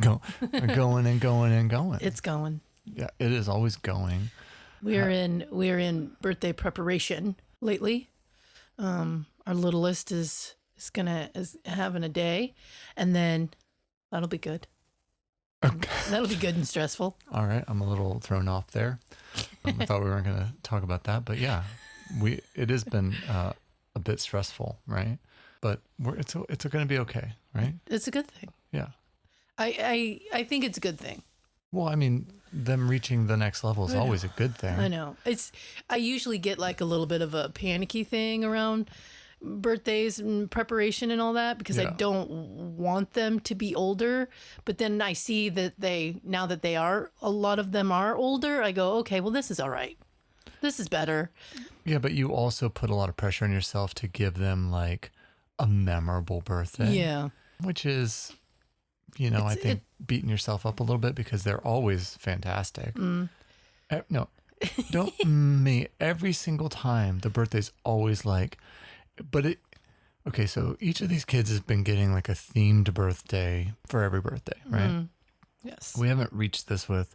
going and going and going. It's going. Yeah, it is always going. We're in birthday preparation lately. Our littlest is having a day, and then that'll be good. Okay. That'll be good and stressful. All right, I'm a little thrown off there. I thought we weren't going to talk about that, but yeah, it has been a bit stressful, right? But it's going to be okay, right? It's a good thing. Yeah. I think it's a good thing. Well, I mean, them reaching the next level is always a good thing. I know. I usually get like a little bit of a panicky thing around birthdays and preparation and all that because I don't want them to be older. But then I see that now that a lot of them are older, I go, okay, well, this is all right. This is better. Yeah, but you also put a lot of pressure on yourself to give them like a memorable birthday. Yeah. Which is, I think beating yourself up a little bit because they're always fantastic. No, don't me. Every single time the birthday's always like, okay, so each of these kids has been getting like a themed birthday for every birthday, right? Yes. We haven't reached this with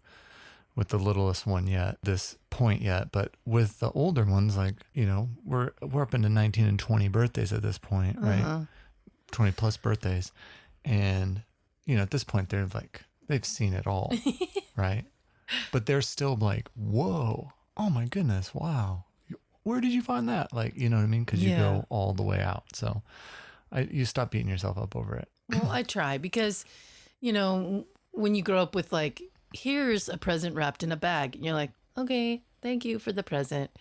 the littlest one yet, this point yet, but with the older ones, like, we're up into 19 and 20 birthdays at this point, right? 20 plus birthdays. And, at this point they're like, they've seen it all, right? But they're still like, whoa, oh my goodness, wow. Where did you find that? Like, you know what I mean? Because you go all the way out. So you stop beating yourself up over it. Well, I try because, when you grow up with like, here's a present wrapped in a bag, and you're like, okay, thank you for the present.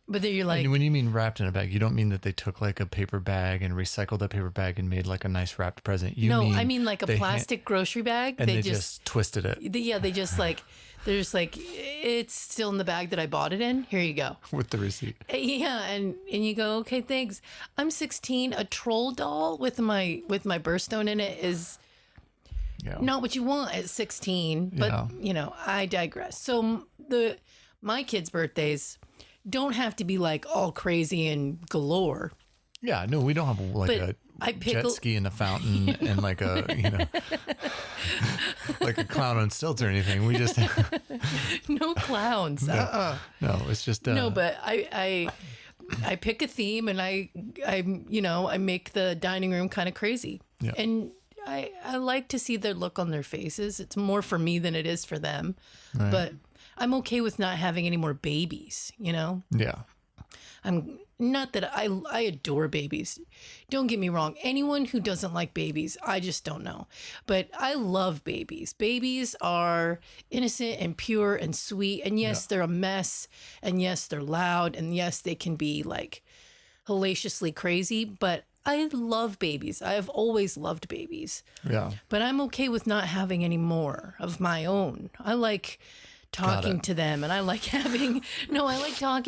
But then you're like, and when you mean wrapped in a bag, you don't mean that they took like a paper bag and recycled that paper bag and made like a nice wrapped present. I mean like a plastic grocery bag. And they just twisted it. They just like, they're just like, it's still in the bag that I bought it in. Here you go. With the receipt. Yeah. And you go, okay, thanks. I'm 16. A troll doll with my birthstone in it is not what you want at 16. But, I digress. So my kids' birthdays don't have to be like all crazy and galore. Yeah, no, we don't have like a jet ski in the fountain and like a, like a clown on stilts or anything. We just no clowns. No, it's just no. But I pick a theme and I make the dining room kind of crazy. Yeah. And I like to see the look on their faces. It's more for me than it is for them. Right. But I'm okay with not having any more babies, Yeah. I'm not that I adore babies. Don't get me wrong. Anyone who doesn't like babies, I just don't know. But I love babies. Babies are innocent and pure and sweet. And yes, they're a mess. And yes, they're loud. And yes, they can be like hellaciously crazy. But I love babies. I have always loved babies. Yeah. But I'm okay with not having any more of my own. I like talking to them, and I like talking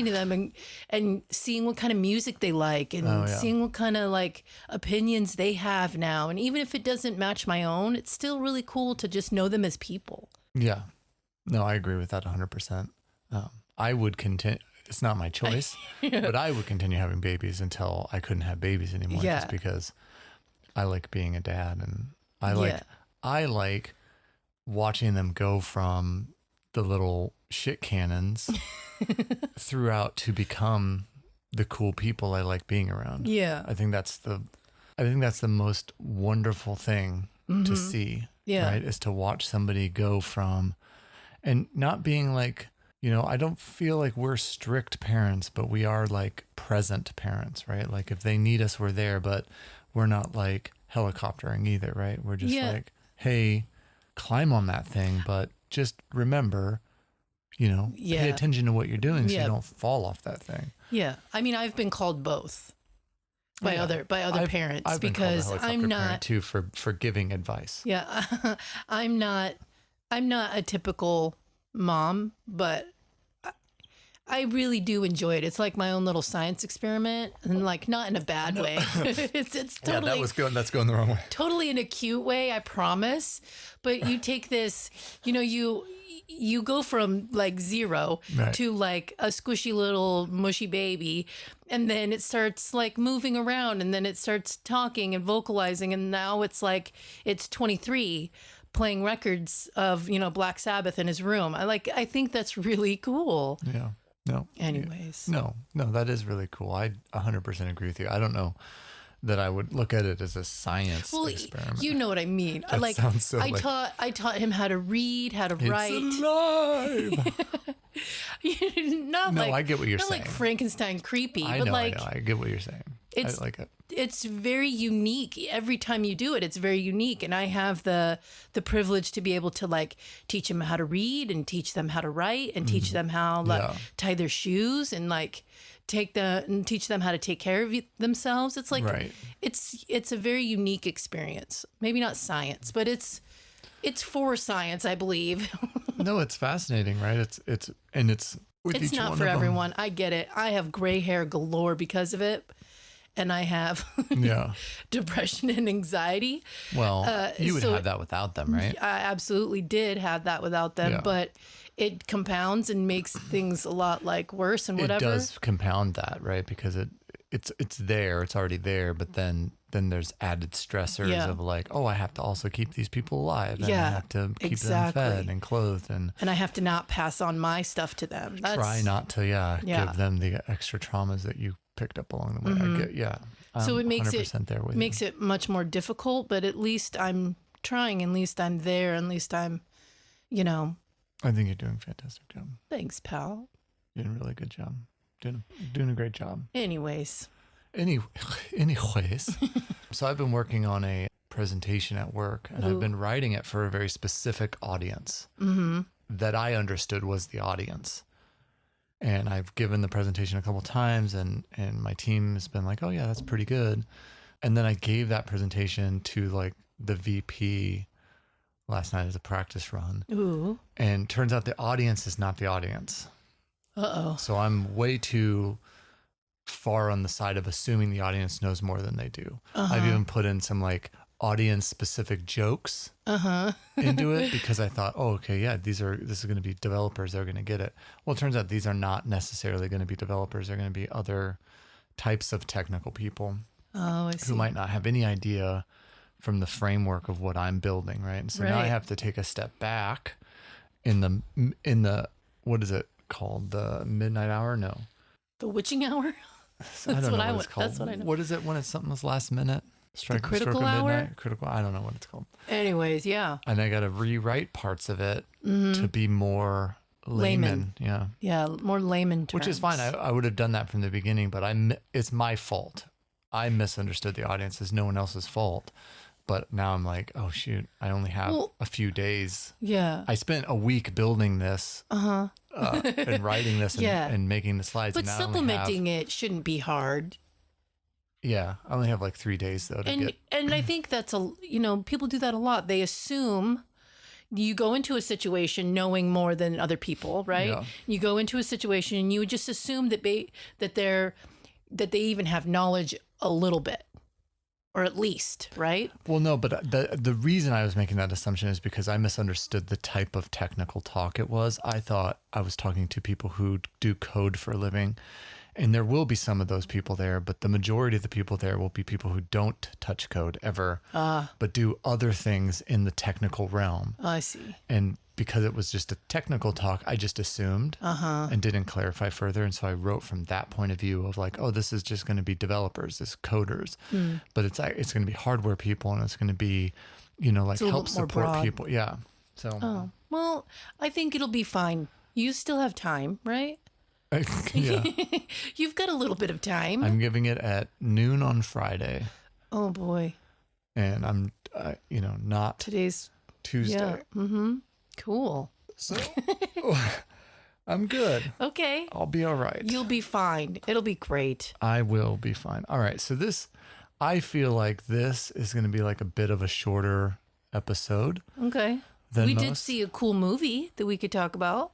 to them and seeing what kind of music they like and seeing what kind of like opinions they have now. And even if it doesn't match my own, it's still really cool to just know them as people. Yeah. No, I agree with that 100%. I would continue. It's not my choice, but I would continue having babies until I couldn't have babies anymore. Yeah. Just because I like being a dad, and I like watching them go from the little shit cannons throughout to become the cool people I like being around. Yeah. I think that's the most wonderful thing to see. Yeah. Right. Is to watch somebody go from, and not being like, I don't feel like we're strict parents, but we are like present parents, right? Like if they need us, we're there, but we're not like helicoptering either, right? We're just like, hey, climb on that thing, but just remember, pay attention to what you're doing so you don't fall off that thing. Yeah. I mean, I've been called both by other parents I've been because called a I'm not parent too for giving advice. Yeah. I'm not a typical mom, but I really do enjoy it. It's like my own little science experiment, and like not in a bad way. It's totally that's going the wrong way. Totally in a cute way, I promise. But you take this, you go from like zero to like a squishy little mushy baby, and then it starts like moving around, and then it starts talking and vocalizing, and now it's like it's 23. playing records of, Black Sabbath in his room. I think that's really cool. Yeah. No. Anyways. No, that is really cool. I 100% agree with you. I don't know that I would look at it as a science experiment. You know what I mean. That sounds so I taught him how to read, how to write. It's alive. I get what you're saying. Not like Frankenstein creepy, I but know. I get what you're saying. I like it. It's very unique. Every time you do it, it's very unique. And I have the privilege to be able to teach them how to read and teach them how to write and teach them how to tie their shoes and teach them how to take care of themselves. It's right. it's a very unique experience. Maybe not science, but it's for science, I believe. No, it's fascinating, right? It's with it's each not one for of them. everyone. I get it. I have gray hair galore because of it. And I have depression and anxiety. Well, you would have that without them, right? I absolutely did have that without them, but it compounds and makes things a lot worse and whatever. It does compound that, right? Because it's there, it's already there, but then there's added stressors of I have to also keep these people alive, and I have to keep them fed and clothed, and I have to not pass on my stuff to them. Try not to give them the extra traumas that you picked up along the way. I get, so it makes it much more difficult, but at least I'm trying. At least I'm there. At least I'm, I think you're doing a fantastic job. Thanks, pal. You're doing a really good job. Doing a great job. Anyways. So I've been working on a presentation at work, and I've been writing it for a very specific audience that I understood was the audience. And I've given the presentation a couple times, and my team has been like, oh yeah, that's pretty good. And then I gave that presentation to the VP last night as a practice run. Ooh. And turns out the audience is not the audience. Uh-oh. So I'm way too far on the side of assuming the audience knows more than they do. I've even put in some audience specific jokes into it because I thought, this is going to be developers. They're going to get it. Well, it turns out these are not necessarily going to be developers. They're going to be other types of technical people who might not have any idea from the framework of what I'm building. Right. And so now I have to take a step back in the, what is it called? The midnight hour? No. The witching hour? I don't know what it's called. That's what I know. What is it when it's something's last minute? The critical hour? Critical. I don't know what it's called. Anyways, yeah. And I got to rewrite parts of it to be more layman. Yeah. Yeah, more layman terms. Which is fine. I would have done that from the beginning, but it's my fault. I misunderstood the audience. It's no one else's fault. But now I'm like, oh shoot, I only have a few days. Yeah. I spent a week building this and writing this and making the slides. But supplementing it shouldn't be hard. Yeah. I only have 3 days though to get. And I think that's people do that a lot. They assume you go into a situation knowing more than other people, right? Yeah. You go into a situation and you would just assume that they even have knowledge a little bit. Or at least, right? Well, no, but the reason I was making that assumption is because I misunderstood the type of technical talk it was. I thought I was talking to people who do code for a living, and there will be some of those people there, but the majority of the people there will be people who don't touch code ever, but do other things in the technical realm. I see. And because it was just a technical talk, I just assumed and didn't clarify further. And so I wrote from that point of view of this is just going to be developers, this coders, but it's going to be hardware people, and it's going to be, help support people. Yeah. So. Well, I think it'll be fine. You still have time, right? Yeah. You've got a little bit of time. I'm giving it at noon on Friday. Oh boy. And I'm, not today's Tuesday. Yeah. Mm-hmm. Cool. So I'm good. Okay. I'll be all right. You'll be fine. It'll be great. I will be fine. All right. So I feel like this is going to be a bit of a shorter episode. Okay. We did see a cool movie that we could talk about.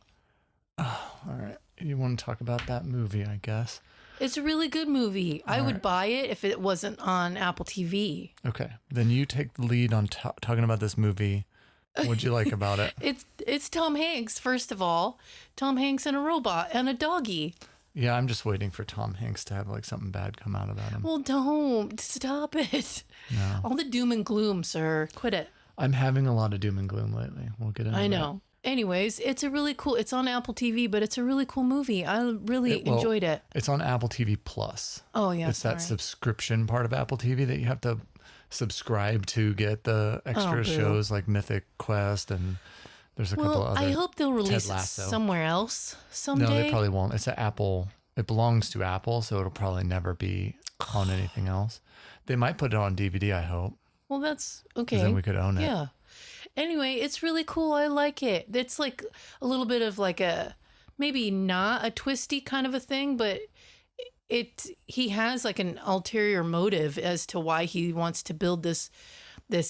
Oh, all right. You want to talk about that movie, I guess. It's a really good movie. I would buy it if it wasn't on Apple TV. Okay. Then you take the lead on talking about this movie. What'd you like about it? It's Tom Hanks, first of all. Tom Hanks and a robot and a doggy. Yeah, I'm just waiting for Tom Hanks to have something bad come out about him. Well, don't. Stop it. No. All the doom and gloom, sir. Quit it. I'm having a lot of doom and gloom lately. We'll get into I that. know. Anyways, it's it's on Apple TV, but it's a really cool movie. I really enjoyed it. It's on Apple TV Plus. Oh, yeah. It's that subscription part of Apple TV that you have to subscribe to get the extra shows like Mythic Quest, and there's a couple other. I hope they'll release it somewhere else someday. No, they probably won't. It's an Apple. It belongs to Apple, so it'll probably never be on anything else. They might put it on DVD, I hope. Well, that's okay. Then we could own it. Yeah. Anyway, it's really cool. I like it. It's like a little bit of like a, maybe not a twisty kind of a thing, but he has like an ulterior motive as to why he wants to build this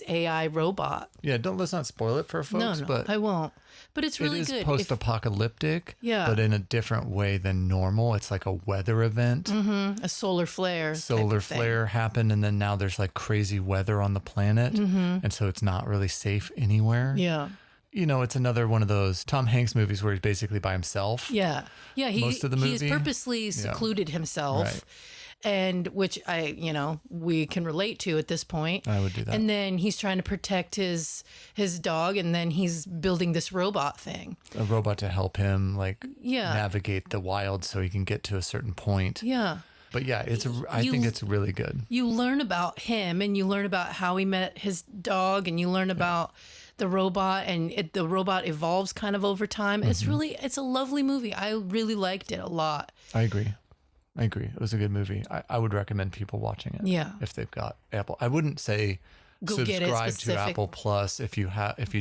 AI robot. Yeah, let's not spoil it for folks. No, but I won't. But it's really good. It is post-apocalyptic, yeah, but in a different way than normal. It's like a weather event. Mm-hmm. A solar flare. Solar flare happened, and then now there's like crazy weather on the planet, and so it's not really safe anywhere. Yeah. You know, it's another one of those Tom Hanks movies where he's basically by himself. Yeah. Yeah. Most of the movie. He's purposely secluded himself. Right. And which we can relate to at this point. I would do that. And then he's trying to protect his dog, and then he's building this robot thing. A robot to help him navigate the wild so he can get to a certain point. Yeah. But yeah, I think it's really good. You learn about him, and you learn about how he met his dog, and you learn about the robot, and the robot evolves kind of over time. Mm-hmm. It's a lovely movie. I really liked it a lot. I agree. It was a good movie. I would recommend people watching it. Yeah. If they've got Apple. I wouldn't say subscribe to Apple Plus if you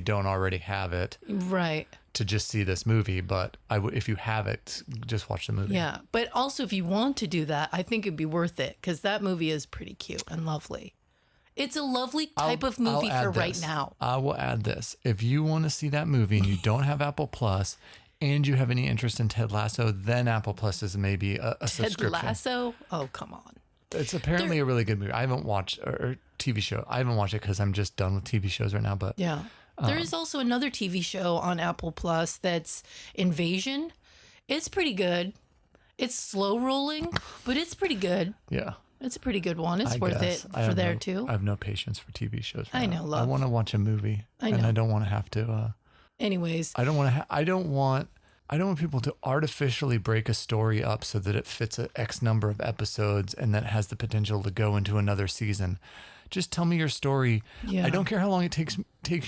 don't already have it. Right. To just see this movie, but if you have it, just watch the movie. Yeah. But also if you want to do that, I think it'd be worth it, because that movie is pretty cute and lovely. It's a lovely type of movie for right now. I will add this. If you want to see that movie and you don't have Apple Plus, and you have any interest in Ted Lasso, then Apple Plus is maybe a subscription. Ted Lasso? Oh, come on. It's apparently a really good movie. I haven't watched or TV show. I haven't watched it because I'm just done with TV shows right now. But yeah, there is also another TV show on Apple Plus that's Invasion. It's pretty good. It's slow rolling, but it's pretty good. Yeah. It's a pretty good one. It's worth it for there too. I have no patience for TV shows. I know, love. I want to watch a movie, and I don't want to have to. Anyways, I don't want people to artificially break a story up so that it fits an X number of episodes and that has the potential to go into another season. Just tell me your story. Yeah. I don't care how long it takes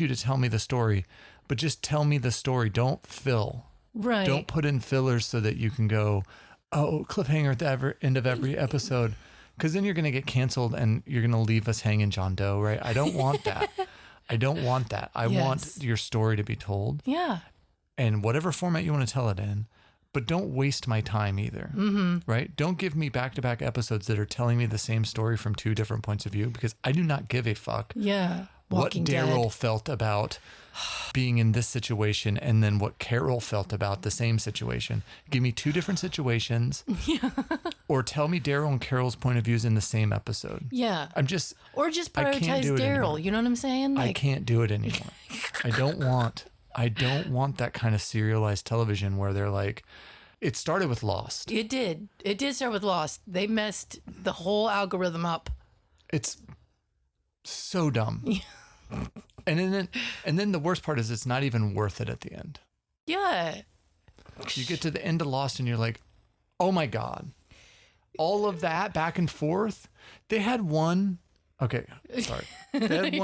you to tell me the story, but just tell me the story. Don't fill. Right. Don't put in fillers so that you can go, oh, cliffhanger at the end of every episode, because then you're going to get canceled and you're going to leave us hanging John Doe, right? I don't want that. I don't want that. I want your story to be told. Yeah. And whatever format you want to tell it in, but don't waste my time either. Mm-hmm. Right? Don't give me back-to-back episodes that are telling me the same story from two different points of view, because I do not give a fuck. Yeah. What Daryl felt about being in this situation and then what Carol felt about the same situation. Give me two different situations. Yeah. Or tell me Daryl and Carol's point of views in the same episode. Yeah. Or just prioritize Daryl. You know what I'm saying? I can't do it anymore. I don't want that kind of serialized television where they're like, it started with Lost. It did. It did start with Lost. They messed the whole algorithm up. It's so dumb. Yeah. And then the worst part is it's not even worth it at the end. Yeah. You get to the end of Lost and you're like, oh my God. All of that back and forth. They had one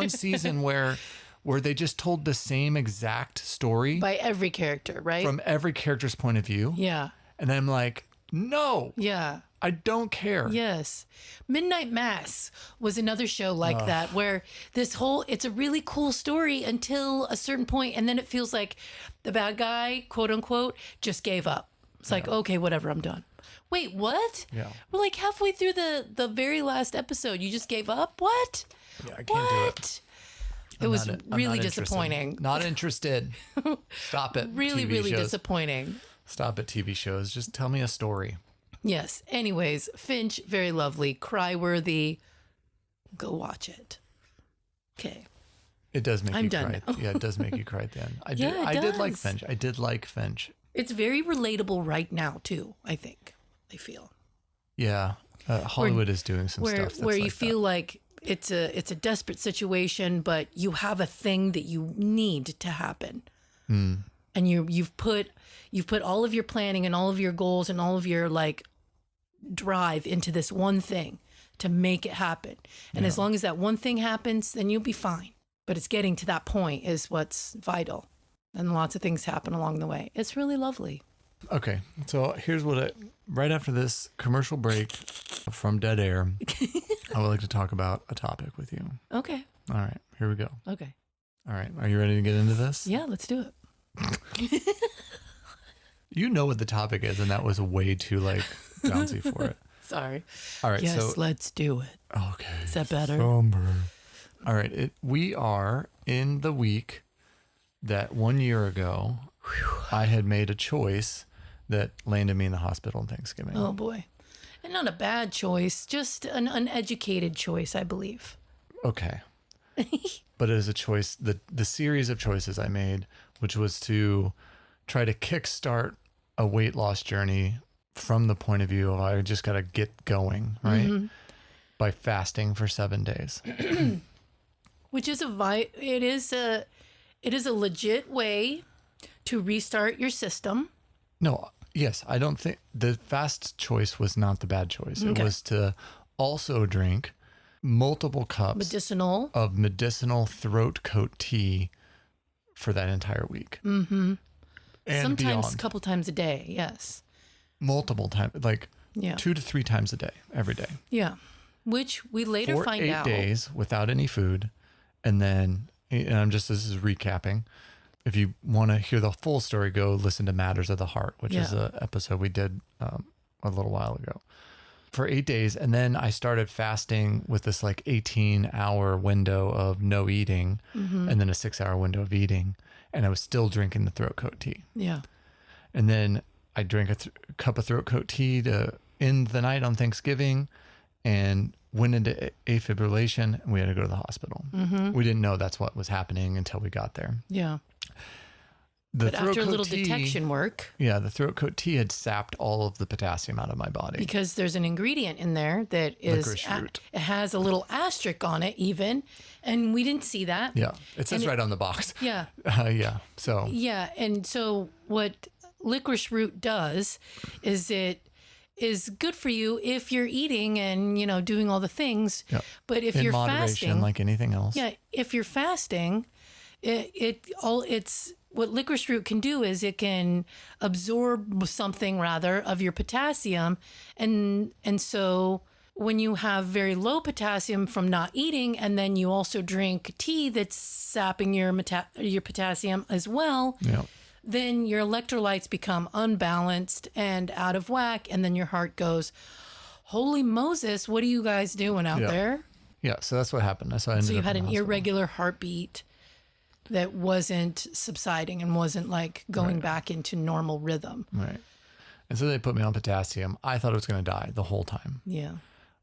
season where they just told the same exact story. By every character, right? From every character's point of view. Yeah. And I'm like, no. Yeah. I don't care. Yes. Midnight Mass was another show like that, where it's a really cool story until a certain point, and then it feels like the bad guy, quote unquote, just gave up. It's like, okay, whatever, I'm done. Wait, what? Yeah. We're like halfway through the very last episode. You just gave up? What? Yeah, I can't do it. It was really disappointing. Not interested. Stop it. Really, TV really shows. Disappointing. Stop it, TV shows. Just tell me a story. Yes. Anyways, Finch, very lovely, cry-worthy. Go watch it. Okay. It does make you done cry. now. Yeah, it does make you cry at the end. I did like Finch. I did like Finch. It's very relatable right now, too, I think. I feel. Yeah. Hollywood is doing some stuff that's where you feel like it's a desperate situation, but you have a thing that you need to happen. And you've put all of your planning and all of your goals and all of your like drive into this one thing to make it happen. And as long as that one thing happens, then you'll be fine. But it's getting to that point is what's vital. And lots of things happen along the way. It's really lovely. Okay. So here's right after this commercial break from Dead Air, I would like to talk about a topic with you. Okay. All right. Here we go. Okay. All right. Are you ready to get into this? Yeah, let's do it. You know what the topic is, and that was way too like bouncy for it. Sorry. All right. Yes, so let's do it. okay. Is that better? Somber. All right. We are in the week that 1 year ago, I had made a choice that landed me in the hospital on Thanksgiving. Oh boy. And not a bad choice, just an uneducated choice, I believe. Okay. But it is a choice, the series of choices I made, which was to try to kickstart a weight loss journey from the point of view of I just got to get going, right? By fasting for 7 days. Which is it is a legit way to restart your system. No, yes, I don't think the fast choice was not the bad choice. Okay. It was to also drink multiple cups of medicinal throat coat tea for that entire week. Mm-hmm. And sometimes beyond. A couple times a day, yes. Multiple times, like 2 to 3 times a day, every day. Yeah, which we later find out. For 8 days without any food. And then, and this is recapping. If you want to hear the full story, go listen to Matters of the Heart, which is an episode we did a little while ago. For 8 days. And then I started fasting with this like 18-hour window of no eating and then a 6-hour window of eating. And I was still drinking the throat coat tea. Yeah. And then I drank a cup of throat coat tea to end the night on Thanksgiving and went into afibrillation, and we had to go to the hospital. We didn't know that's what was happening until we got there. Yeah. But after a little detection work. Yeah, the throat coat tea had sapped all of the potassium out of my body. Because there's an ingredient in there that is, licorice root. It has a little asterisk on it even, and we didn't see that. Yeah, it says right on the box. Yeah. Yeah, so. Yeah, and so what licorice root does is it is good for you if you're eating and, doing all the things. Yep. But if in you're moderation, fasting, like anything else. Yeah, if you're fasting, it's what licorice root can do is it can absorb something rather of your potassium, and so when you have very low potassium from not eating, and then you also drink tea that's sapping your potassium as well. Yeah. Then your electrolytes become unbalanced and out of whack. And then your heart goes, holy Moses, what are you guys doing out there? Yeah, so that's what happened. So you had an irregular heartbeat that wasn't subsiding and wasn't like going back into normal rhythm. Right. And so they put me on potassium. I thought I was going to die the whole time. Yeah.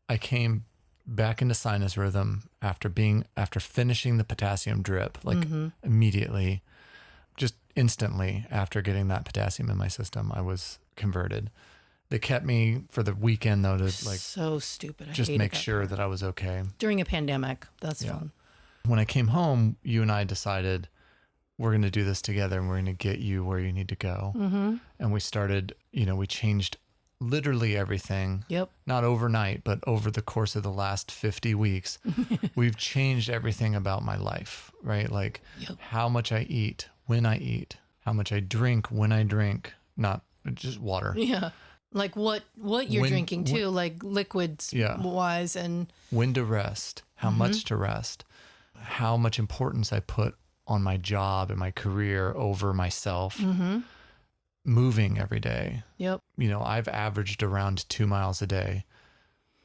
I came back into sinus rhythm after finishing the potassium drip, like immediately. Just instantly after getting that potassium in my system, I was converted. They kept me for the weekend though to like so stupid. Just make sure that I was okay during a pandemic. That's fun. When I came home, you and I decided we're going to do this together and we're going to get you where you need to go. And we started, we changed literally everything. Yep. Not overnight, but over the course of the last 50 weeks, we've changed everything about my life, right? Like how much I eat, when I eat, how much I drink, when I drink, not just water. Yeah. Like what you're drinking too, like liquids wise, and when to rest, how much to rest, how much importance I put on my job and my career over myself, moving every day. Yep. I've averaged around 2 miles a day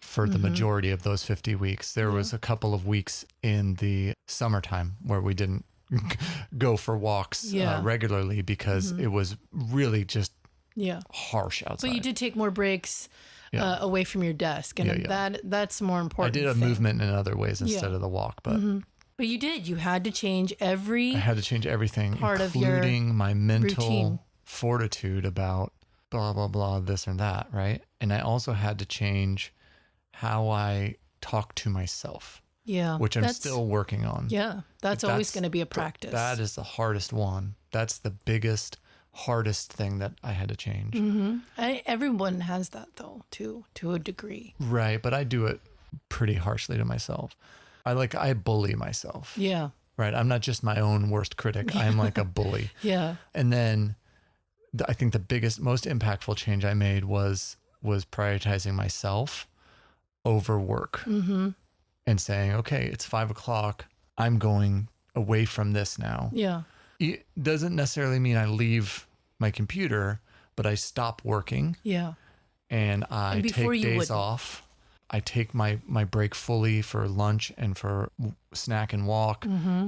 for the majority of those 50 weeks. There was a couple of weeks in the summertime where we didn't go for walks regularly because it was really just harsh outside. But you did take more breaks away from your desk, and that's more important. I did a movement in other ways instead of the walk, but but you did. You had to change everything part of your including my mental routine. Fortitude about blah blah blah, this and that, right? And I also had to change how I talk to myself. Yeah. which I'm still working on. Yeah. That's always going to be a practice. That is the hardest one. That's the biggest, hardest thing that I had to change. Everyone has that though, too, to a degree. Right. But I do it pretty harshly to myself. I bully myself. Yeah. Right. I'm not just my own worst critic. I'm like a bully. Yeah. And then I think the biggest, most impactful change I made was prioritizing myself over work and saying, okay, it's 5:00. I'm going away from this now. Yeah. It doesn't necessarily mean I leave my computer, but I stop working. Yeah. And I take days off. I take my break fully for lunch and for snack and walk,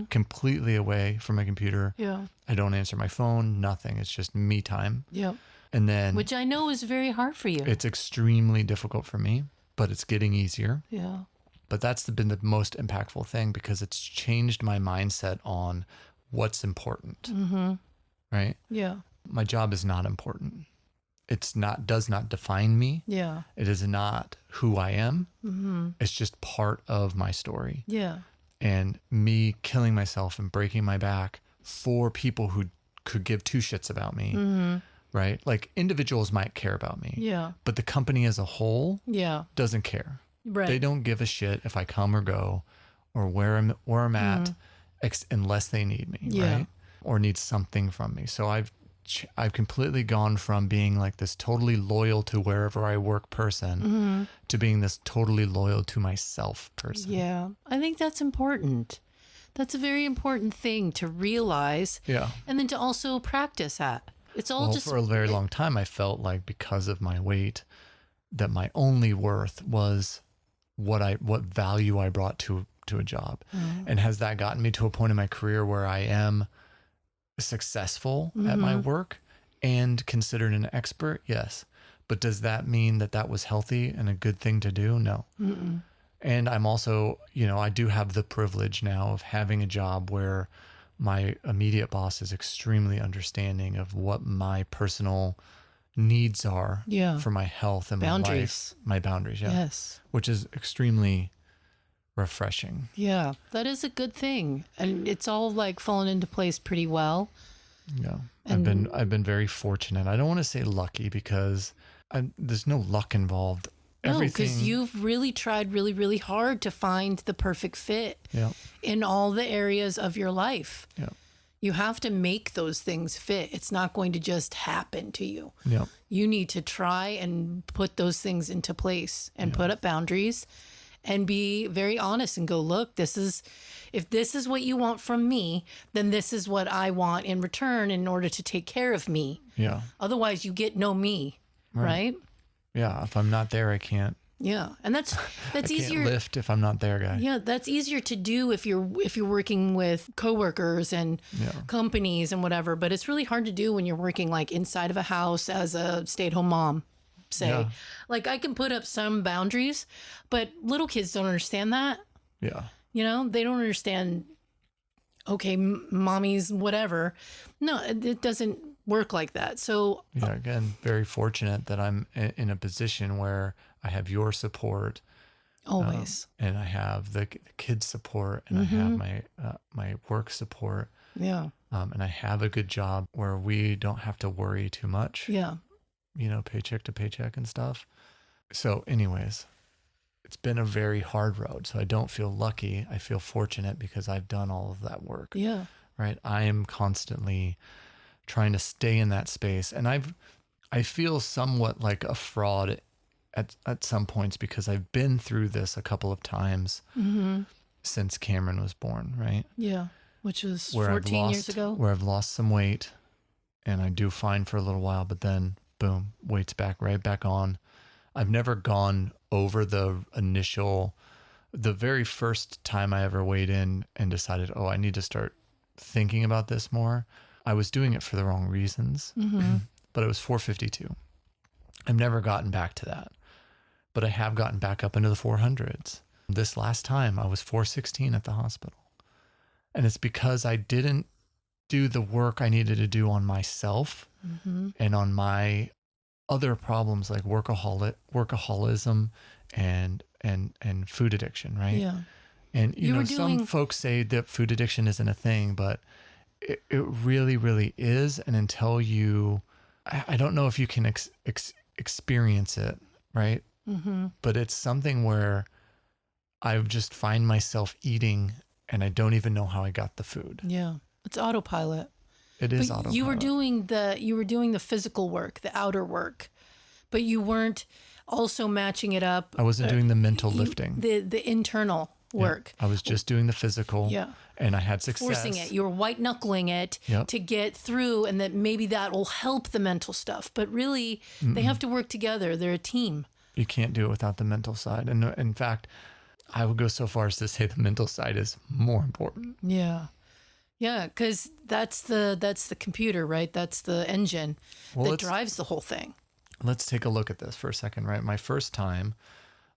completely away from my computer. Yeah. I don't answer my phone, nothing. It's just me time. Yep. And then, which I know is very hard for you. It's extremely difficult for me, but it's getting easier. Yeah. But that's been the most impactful thing because it's changed my mindset on what's important. Right? Yeah. My job is not important. Does not define me. Yeah. It is not who I am. It's just part of my story. Yeah. And me killing myself and breaking my back for people who could give two shits about me. Right? Like individuals might care about me. Yeah. But the company as a whole doesn't care. Right. They don't give a shit if I come or go or where I'm at unless they need me, right? Or need something from me. So I've completely gone from being like this totally loyal to wherever I work person to being this totally loyal to myself person. Yeah. I think that's important. That's a very important thing to realize. Yeah. And then to also practice at. It's all just for a very long time I felt like because of my weight that my only worth was what value I brought to a job. And has that gotten me to a point in my career where I am successful at my work and considered an expert? Yes. But does that mean that was healthy and a good thing to do? No. And I'm also, I do have the privilege now of having a job where my immediate boss is extremely understanding of what my personal needs are for my health and boundaries. My boundaries. Yeah. Yes. Which is extremely refreshing. Yeah, that is a good thing. And it's all like fallen into place pretty well. Yeah. I've been very fortunate. I don't want to say lucky because there's no luck involved. No, because you've really tried really, really hard to find the perfect fit in all the areas of your life. Yeah. You have to make those things fit. It's not going to just happen to you. Yeah. You need to try and put those things into place and put up boundaries and be very honest and go, look, if this is what you want from me, then this is what I want in return in order to take care of me. Yeah. Otherwise you get no me, right? Yeah. If I'm not there, I can't. Yeah. And that's easier. I can't lift if I'm not there, guy. Yeah. That's easier to do if you're working with coworkers and companies and whatever, but it's really hard to do when you're working like inside of a house as a stay-at-home mom. Like I can put up some boundaries, but little kids don't understand that. Yeah. They don't understand, okay, mommy's whatever. No, it doesn't work like that. So again, very fortunate that I'm in a position where I have your support always. And I have the kids support and I have my work support. Yeah. And I have a good job where we don't have to worry too much. Yeah. Paycheck to paycheck and stuff. So anyways, it's been a very hard road. So I don't feel lucky. I feel fortunate because I've done all of that work. Yeah. Right. I am constantly trying to stay in that space. And I feel somewhat like a fraud at some points because I've been through this a couple of times since Cameron was born. Right. Yeah. Which was 14 years ago. Where I've lost some weight and I do fine for a little while, but then boom, weight's right back on. I've never gone over the very first time I ever weighed in and decided, I need to start thinking about this more. I was doing it for the wrong reasons, but it was 452. I've never gotten back to that, but I have gotten back up into the 400s. This last time I was 416 at the hospital. And it's because I didn't do the work I needed to do on myself and on my other problems like workaholism and food addiction, right? Yeah. And, You were some doing, folks say that food addiction isn't a thing, but it really, really is. And until I don't know if you can experience it, right? But it's something where I just find myself eating and I don't even know how I got the food. yeah, it's autopilot. It is But autopilot. you were doing the physical work, the outer work, but you weren't also matching it up. I wasn't doing the mental lifting. The internal work. Yeah, I was just doing the physical. Yeah. And I had success. Forcing it. You were white knuckling it to get through, and that maybe that will help the mental stuff. But really, they have to work together. They're a team. You can't do it without the mental side. And in fact, I would go so far as to say the mental side is more important. Yeah. Yeah, because that's the computer, right? That's the engine that drives the whole thing. Let's take a look at this for a second, right? My first time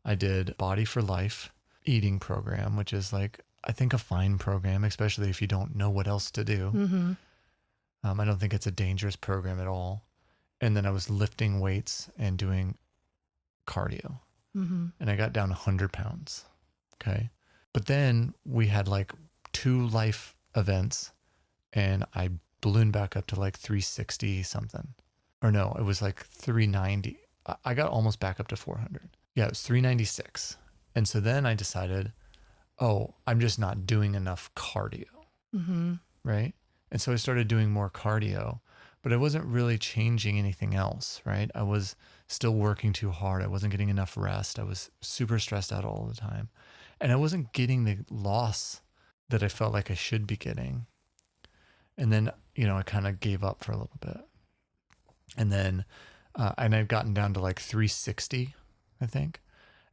I did Body for Life eating program, which is like, I think a fine program, especially if you don't know what else to do. Mm-hmm. I don't think it's a dangerous program at all. And then I was lifting weights and doing cardio. Mm-hmm. And I got down 100 pounds. Okay. But then we had like 2 life events and I ballooned back up to like 360 something. Or no, it was like 390. I got almost back up to 400. Yeah, it was 396. And so then I decided, oh, I'm just not doing enough cardio. Mm-hmm. Right. And so I started doing more cardio, but I wasn't really changing anything else. Right. I was still working too hard. I wasn't getting enough rest. I was super stressed out all the time. And I wasn't getting the loss that I felt like I should be getting. And then, I kind of gave up for a little bit. And then, and I've gotten down to like 360, I think.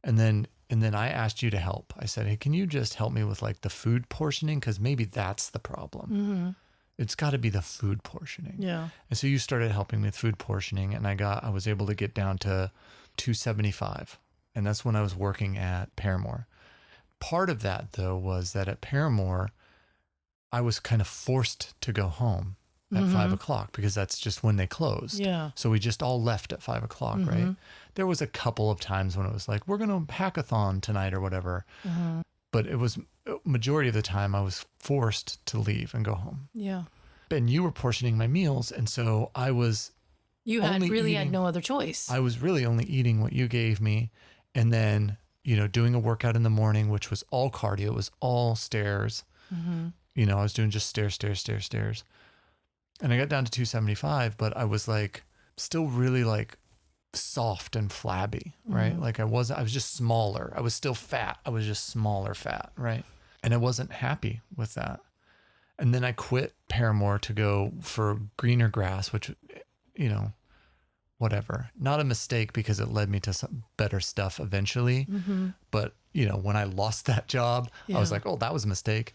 And then I asked you to help. I said, hey, can you just help me with like the food portioning? Because maybe that's the problem. Mm-hmm. It's got to be the food portioning. Yeah. And so you started helping me with food portioning, and I was able to get down to 275. And that's when I was working at Paramore. Part of that, though, was that at Paramore, I was kind of forced to go home at 5 o'clock because that's just when they closed. Yeah. So we just all left at 5 o'clock, right? There was a couple of times when it was like, we're going to hackathon tonight or whatever. But it was majority of the time I was forced to leave and go home. Yeah. And you were portioning my meals. And so you had no other choice. I was really only eating what you gave me. And then, doing a workout in the morning, which was all cardio. It was all stairs. I was doing just stairs. And I got down to 275, but I was like, still really like soft and flabby, right? Like I was just smaller. I was still fat. I was just smaller fat, right? And I wasn't happy with that. And then I quit Paramore to go for greener grass, which, whatever. Not a mistake because it led me to some better stuff eventually. But, when I lost that job, I was like, oh, that was a mistake.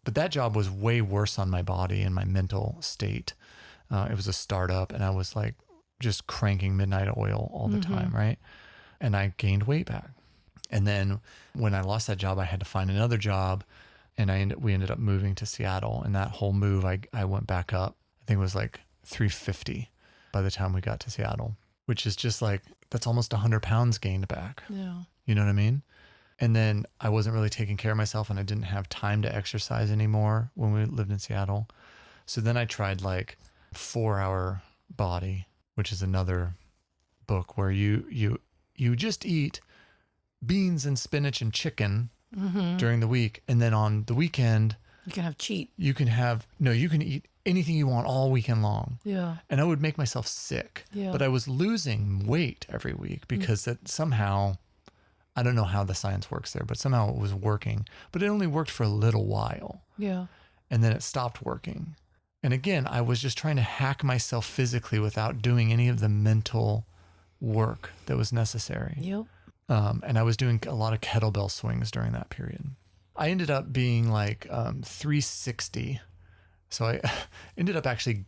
But that job was way worse on my body and my mental state. It was a startup and I was like just cranking midnight oil all the time, right? And I gained weight back. And then when I lost that job, I had to find another job and we ended up moving to Seattle. And that whole move, I went back up. I think it was like 350 by the time we got to Seattle, which is just like, that's almost 100 pounds gained back. Yeah. You know what I mean? And then I wasn't really taking care of myself and I didn't have time to exercise anymore when we lived in Seattle. So then I tried like 4 Hour Body, which is another book where you just eat beans and spinach and chicken during the week. And then on the weekend, you can have cheat. You can eat anything you want all weekend long. Yeah. And I would make myself sick. Yeah. But I was losing weight every week because that somehow, I don't know how the science works there, but somehow it was working. But it only worked for a little while. Yeah. And then it stopped working. And again, I was just trying to hack myself physically without doing any of the mental work that was necessary. Yep. And I was doing a lot of kettlebell swings during that period. I ended up being like 360. So I ended up actually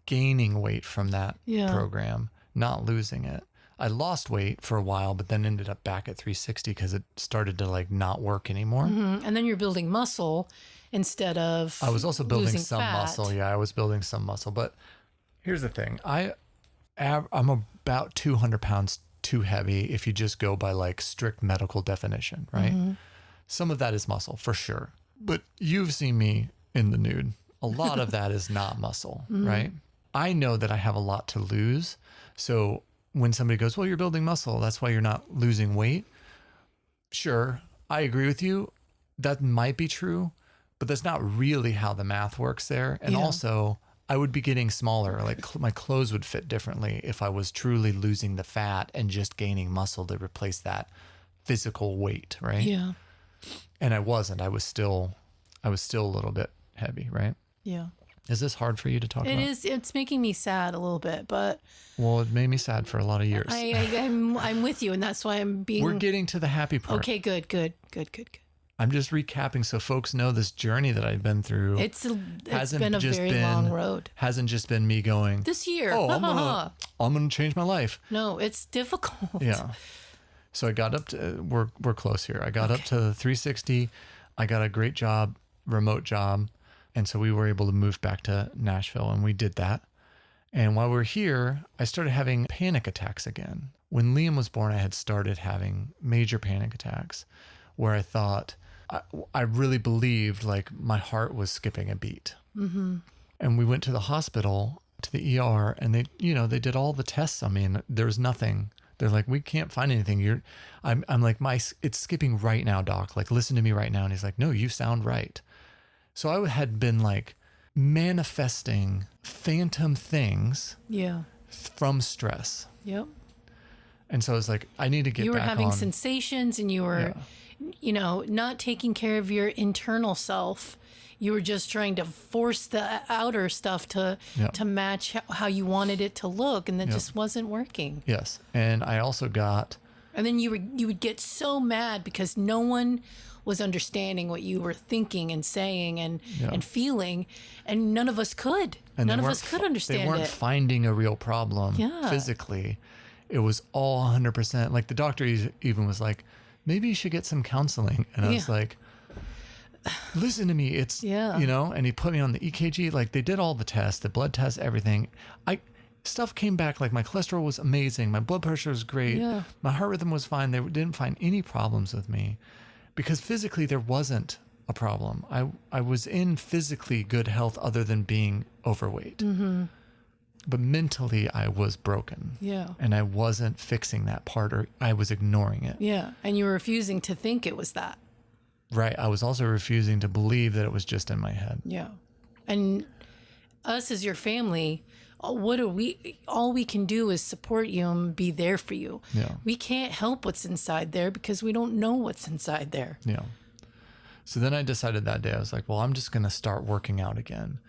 gaining weight from that program, not losing it. I lost weight for a while, but then ended up back at 360 because it started to like not work anymore. And then you're building muscle instead of I was also building some fat. muscle. Yeah, I was building some muscle. But here's the thing. I'm about 200 pounds too heavy if you just go by like strict medical definition, right? some of that is muscle for sure. But you've seen me in the nude. A lot of that is not muscle, right? I know that I have a lot to lose. So when somebody goes, well, you're building muscle, that's why you're not losing weight. Sure, I agree with you. That might be true, but that's not really how the math works there. And also, I would be getting smaller. Like my clothes would fit differently if I was truly losing the fat and just gaining muscle to replace that physical weight, right? Yeah. And I wasn't. I was still a little bit heavy, right? Yeah. Is this hard for you to talk about? It is. It's making me sad a little bit, but Well, it made me sad for a lot of years. I'm with you, and that's why I'm being. We're getting to the happy part. Okay, good. I'm just recapping so folks know this journey that I've been through. It's been a very long road. Hasn't just been me going This year. Oh, I'm gonna change my life. No, it's difficult. Yeah. So I got up to we're close here. I got up to 360. I got a great job, remote job. And so we were able to move back to Nashville, and we did that. And while we were here, I started having panic attacks again. When Liam was born, I had started having major panic attacks where I thought, I really believed like my heart was skipping a beat. Mm-hmm. And we went to the hospital, to the ER, and they did all the tests on me, and there was nothing. They're like, we can't find anything. I'm like, it's skipping right now, doc. Like, listen to me right now. And he's like, no, you sound right. So I had been like manifesting phantom things from stress. Yep. And so I was like, I need to get back on. You were having sensations, and you were, not taking care of your internal self. You were just trying to force the outer stuff to match how you wanted it to look, and that just wasn't working. Yes. And I also got... And then you would get so mad because no one was understanding what you were thinking and saying and feeling, and none of us could. And none of us could understand it. They weren't finding a real problem physically. It was all 100%. Like the doctor even was like, maybe you should get some counseling. And I was like, listen to me. It's, and he put me on the EKG. Like they did all the tests, the blood tests, everything. Stuff came back. Like my cholesterol was amazing. My blood pressure was great. Yeah. My heart rhythm was fine. They didn't find any problems with me. Because physically there wasn't a problem. I was in physically good health other than being overweight. Mm-hmm. But mentally I was broken. Yeah. And I wasn't fixing that part, or I was ignoring it. Yeah. And you were refusing to think it was that. Right. I was also refusing to believe that it was just in my head. Yeah. And us as your family, all we can do is support you and be there for you. Yeah. We can't help what's inside there because we don't know what's inside there. Yeah. So then I decided that day, I was like, well, I'm just going to start working out again.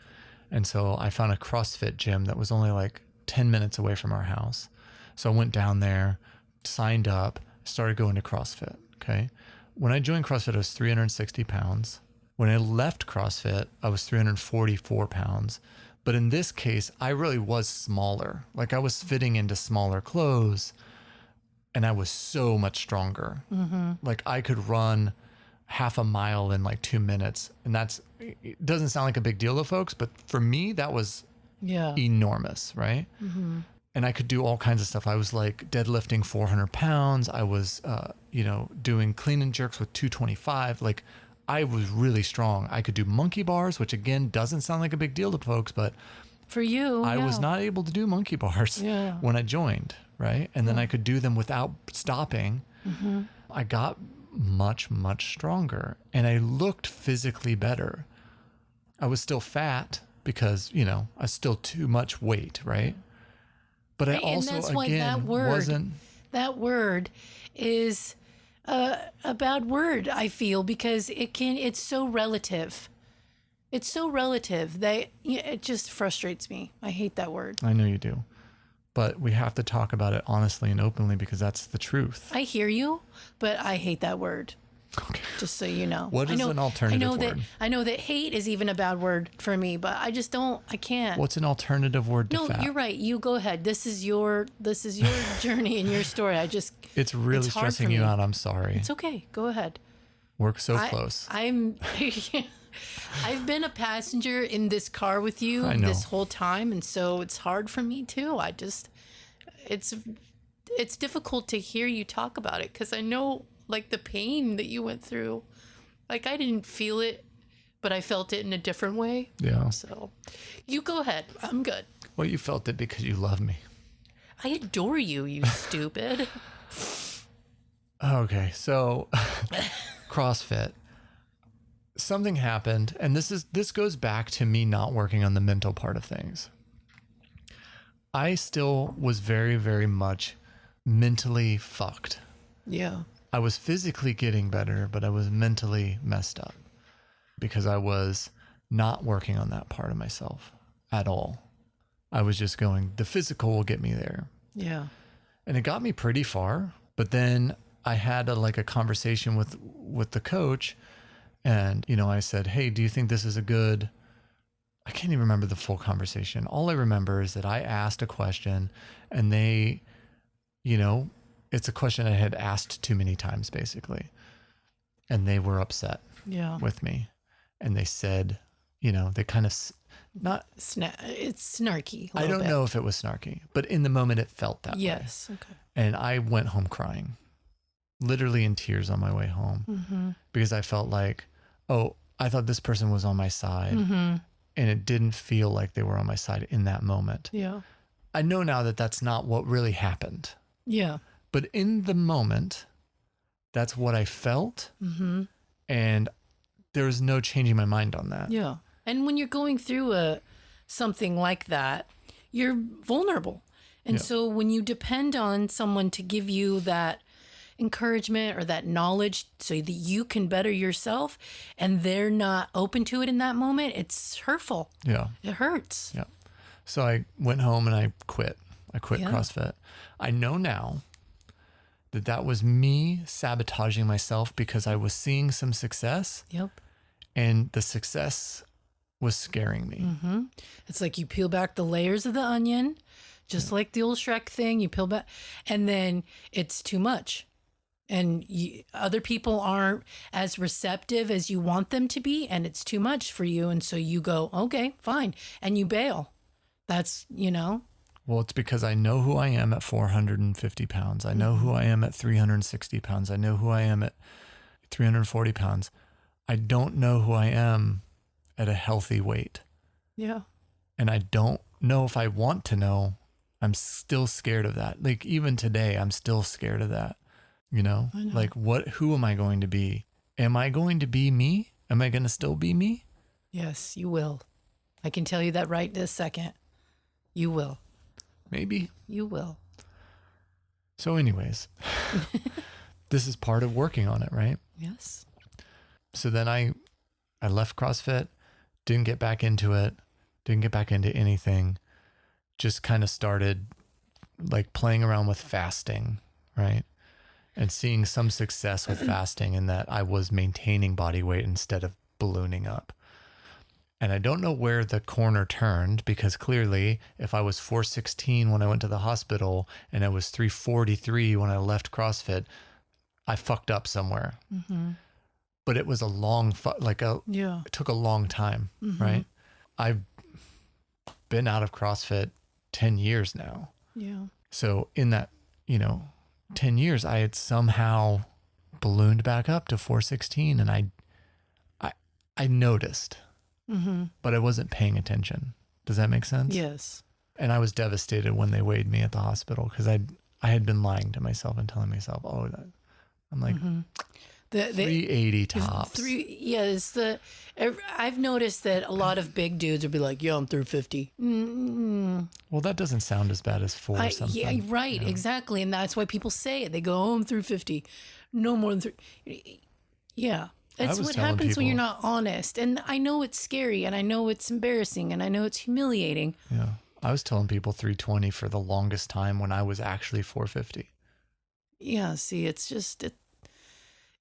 And so I found a CrossFit gym that was only like 10 minutes away from our house. So I went down there, signed up, started going to CrossFit. Okay. When I joined CrossFit, I was 360 pounds. When I left CrossFit, I was 344 pounds. But in this case, I really was smaller. Like I was fitting into smaller clothes, and I was so much stronger. Mm-hmm. Like I could run half a mile in like 2 minutes. And it doesn't sound like a big deal to folks, but for me, that was enormous, right? Mm-hmm. And I could do all kinds of stuff. I was like deadlifting 400 pounds. I was, doing clean and jerks with 225. Like I was really strong. I could do monkey bars, which again, doesn't sound like a big deal to folks, but for you, I was not able to do monkey bars when I joined. Right. And then I could do them without stopping. Mm-hmm. I got much, much stronger, and I looked physically better. I was still fat because, I was still too much weight. Right. But I also, again, that word is a bad word, I feel, because it's so relative. It's so relative that it just frustrates me. I hate that word. I know you do. But we have to talk about it honestly and openly because that's the truth. I hear you, but I hate that word. Okay. Just so you know. What is an alternative word? I know that hate is even a bad word for me, but I can't. What's an alternative word to fat? No, you're right. You go ahead. This is your journey and your story. It's really stressing you out. I'm sorry. It's okay. Go ahead. We're so close. I've been a passenger in this car with you this whole time, and so it's hard for me too. It's difficult to hear you talk about it because I know like the pain that you went through Like I didn't feel it, but I felt it in a different way. Yeah. So you go ahead. I'm good. Well, you felt it because you love me. I adore you, you stupid. Okay, so CrossFit. Something happened, and this goes back to me not working on the mental part of things. I still was very, very much mentally fucked. Yeah. I was physically getting better, but I was mentally messed up because I was not working on that part of myself at all. I was just going, the physical will get me there. Yeah. And it got me pretty far, but then I had a conversation with the coach, and, you know, I said, hey, do you think this is a good, I can't even remember the full conversation. All I remember is that I asked a question, and they, you know, it's a question I had asked too many times, basically. And they were upset with me. And they said, you know, they kind of not... It's snarky. I don't know if it was snarky, but in the moment it felt that way. Yes. Okay. And I went home crying, literally in tears on my way home, because I felt like, oh, I thought this person was on my side. And it didn't feel like they were on my side in that moment. Yeah. I know now that that's not what really happened. Yeah. But in the moment, that's what I felt. And there was no changing my mind on that. Yeah. And when you're going through something like that, you're vulnerable. And so when you depend on someone to give you that encouragement or that knowledge so that you can better yourself, and they're not open to it in that moment, it's hurtful. Yeah. It hurts. Yeah. So I went home and I quit. I quit CrossFit. I know now that was me sabotaging myself because I was seeing some success. Yep. And the success was scaring me. It's like you peel back the layers of the onion, just like the old Shrek thing. You peel back, and then it's too much. And other people aren't as receptive as you want them to be, and it's too much for you. And so you go, okay, fine. And you bail. That's, you know. Well, it's because I know who I am at 450 pounds. I know who I am at 360 pounds. I know who I am at 340 pounds. I don't know who I am at a healthy weight. Yeah. And I don't know if I want to know. I'm still scared of that. Like even today, I'm still scared of that. You know, like who am I going to be? Am I going to be me? Am I going to still be me? Yes, you will. I can tell you that right this second. You will. Maybe. You will. So anyways, this is part of working on it, right? Yes. So then I left CrossFit, didn't get back into it, didn't get back into anything, just kind of started like playing around with fasting, right? And seeing some success with fasting in that I was maintaining body weight instead of ballooning up. And I don't know where the corner turned, because clearly if I was 416 when I went to the hospital and I was 343 when I left CrossFit, I fucked up somewhere. But it was a long, it took a long time, right? I've been out of CrossFit 10 years now. Yeah. So in that, 10 years, I had somehow ballooned back up to 416, and I noticed, but I wasn't paying attention. Does that make sense? Yes. And I was devastated when they weighed me at the hospital, because I had been lying to myself and telling myself, oh, I'm like 380 tops. I've noticed that a lot of big dudes would be like, yeah, I'm 350. Well, that doesn't sound as bad as 4 something. Yeah, right, exactly. And that's why people say it. They go, oh, I'm 350. No more than 3. Yeah. It's what happens when you're not honest. And I know it's scary, and I know it's embarrassing, and I know it's humiliating. Yeah. I was telling people 320 for the longest time when I was actually 450. Yeah, see, it's just...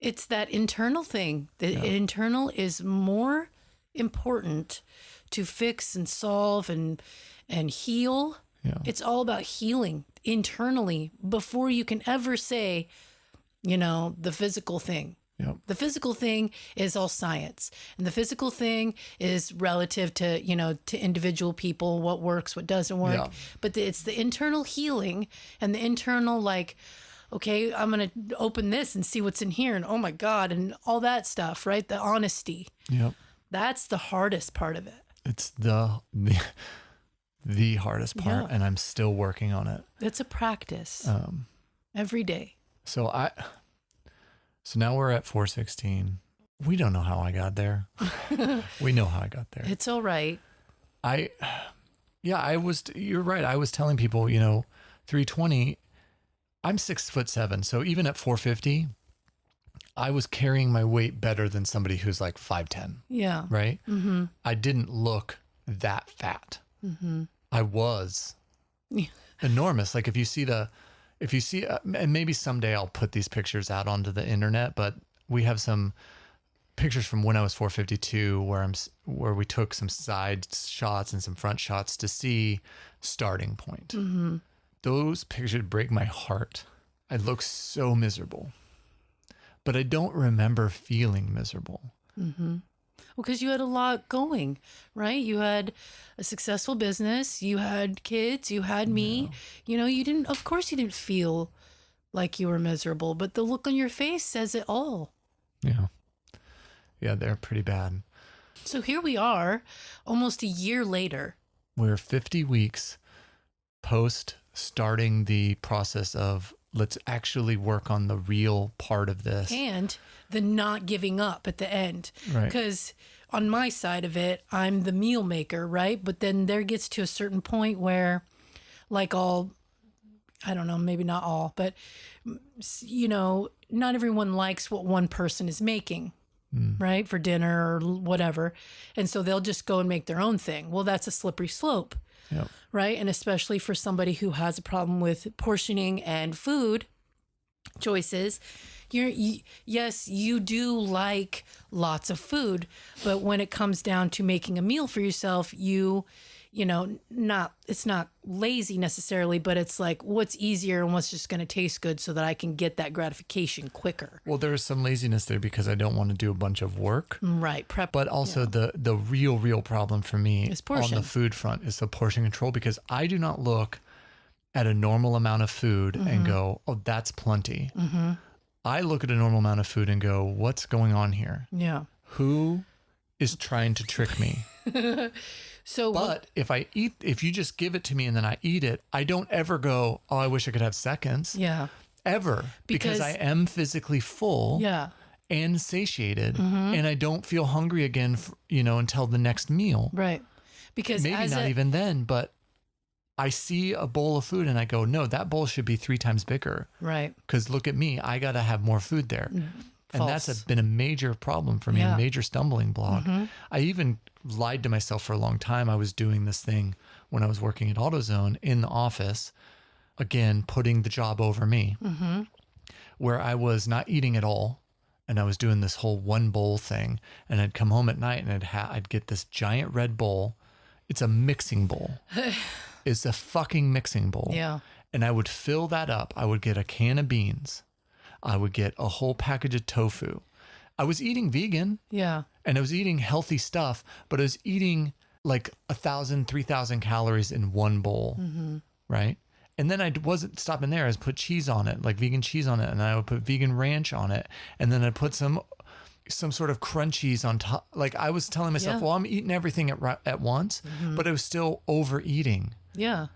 It's that internal thing. The internal is more important to fix and solve and heal. Yeah. It's all about healing internally before you can ever say, the physical thing. Yep. The physical thing is all science, and the physical thing is relative to, to individual people, what works, what doesn't work. Yeah. But it's the internal healing and the internal, like, okay, I'm going to open this and see what's in here. And oh my God, and all that stuff, right? The honesty. Yep. That's the hardest part of it. It's the hardest part, and I'm still working on it. It's a practice every day. So now we're at 416. We don't know how I got there. We know how I got there. It's all right. You're right. I was telling people, 320, I'm 6'7". So even at 450, I was carrying my weight better than somebody who's like 5'10". Yeah. Right. Mm-hmm. I didn't look that fat. Mm-hmm. I was enormous. Like if you see, and maybe someday I'll put these pictures out onto the internet, but we have some pictures from when I was 452 where we took some side shots and some front shots to see starting point. Mm-hmm. Those pictures break my heart. I look so miserable, but I don't remember feeling miserable. Mm-hmm. Well, because you had a lot going, right? You had a successful business, you had kids, you had me. Yeah. Of course you didn't feel like you were miserable, but the look on your face says it all. Yeah. Yeah, they're pretty bad. So here we are, almost a year later. We're 50 weeks post starting the process of let's actually work on the real part of this. And the not giving up at the end. Right. Because on my side of it, I'm the meal maker, right? But then there gets to a certain point where, like I don't know, maybe not all, but, not everyone likes what one person is making. Right, for dinner or whatever. And so they'll just go and make their own thing. Well, that's a slippery slope. Yep. Right. And especially for somebody who has a problem with portioning and food choices, yes, you do like lots of food. But when it comes down to making a meal for yourself, it's not lazy necessarily, but it's like what's easier and what's just going to taste good so that I can get that gratification quicker. Well, there's some laziness there because I don't want to do a bunch of work. Right. Prep. But also the real problem for me on the food front is the portion control, because I do not look at a normal amount of food and go, oh, that's plenty. Mm-hmm. I look at a normal amount of food and go, what's going on here? Yeah. Who is trying to trick me? But if you just give it to me and then I eat it, I don't ever go, oh, I wish I could have seconds. Yeah. Ever. Because I am physically full. Yeah. And satiated, and I don't feel hungry again, until the next meal. Right. Because maybe not even then, but I see a bowl of food and I go, no, that bowl should be 3 times bigger. Right. Because look at me, I got to have more food there. And False. that's been a major problem for me, a major stumbling block. Mm-hmm. I even lied to myself for a long time. I was doing this thing when I was working at AutoZone in the office, again, putting the job over me, where I was not eating at all. And I was doing this whole one bowl thing. And I'd come home at night and I'd get this giant red bowl. It's a mixing bowl. It's a fucking mixing bowl. Yeah. And I would fill that up. I would get a can of beans. I would get a whole package of tofu. I was eating vegan. Yeah. And I was eating healthy stuff, but I was eating like 1,000, 3,000 calories in one bowl. Mm-hmm. Right. And then I wasn't stopping there. I was put cheese on it, like vegan cheese on it. And I would put vegan ranch on it. And then I'd put some sort of crunchies on top. Like I was telling myself, well, I'm eating everything at once, but I was still overeating. Yeah.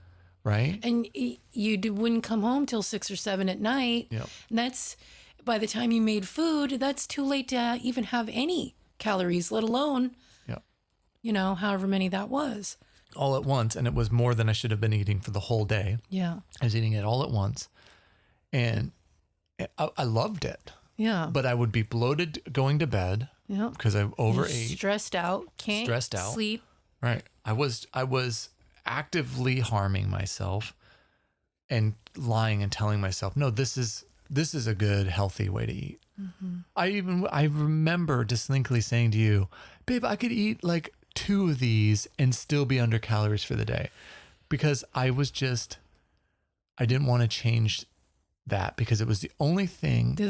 Right. And you wouldn't come home till 6 or 7 at night. Yep. And that's, by the time you made food, that's too late to even have any calories, let alone, however many that was. All at once. And it was more than I should have been eating for the whole day. Yeah. I was eating it all at once. And I loved it. Yeah. But I would be bloated going to bed. Yeah. Because I overate. Stressed out. Can't sleep. Right. I was actively harming myself and lying and telling myself, no, this is a good, healthy way to eat. Mm-hmm. I remember distinctly saying to you, babe, I could eat like 2 of these and still be under calories for the day, because I didn't want to change that, because it was the only thing. It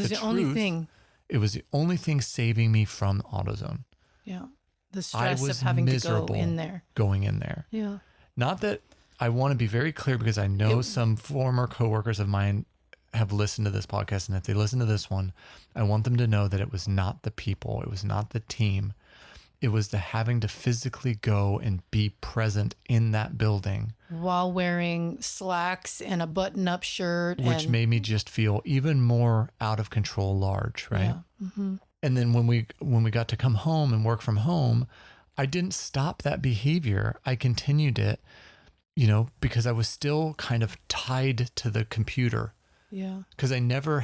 was the only thing saving me from AutoZone. Yeah. The stress of having to go in there. Going in there. Yeah. Not that I want to be very clear, because I know some former coworkers of mine have listened to this podcast, and if they listen to this one, I want them to know that it was not the people, it was not the team. It was the having to physically go and be present in that building while wearing slacks and a button-up shirt, which made me just feel even more out of control, large, right? Yeah. Mm-hmm. And then when we got to come home and work from home, I didn't stop that behavior. I continued it, because I was still kind of tied to the computer. Yeah. Because I never